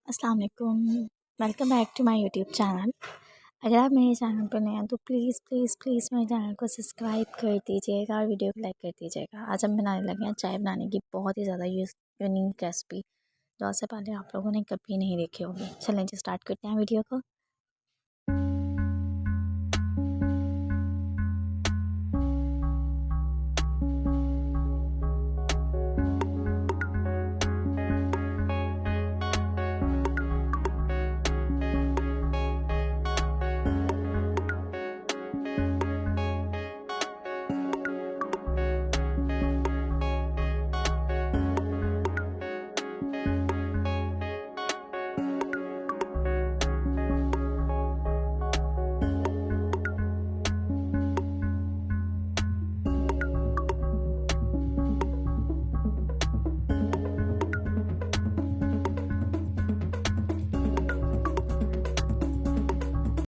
अस्सलाम वालेकुम। Welcome back to my YouTube channel. अगर आप मेरे चैनल पर नए हैं तो प्लीज़ प्लीज़ प्लीज़ मेरे चैनल को सब्सक्राइब कर दीजिएगा और वीडियो को लाइक कर दीजिएगा। आज हम बनाने लगे हैं चाय बनाने की बहुत ही ज़्यादा यूनिक रेसिपी, जो आज से पहले आप लोगों ने कभी नहीं देखी होगी। चलें जी स्टार्ट करते हैं वीडियो को।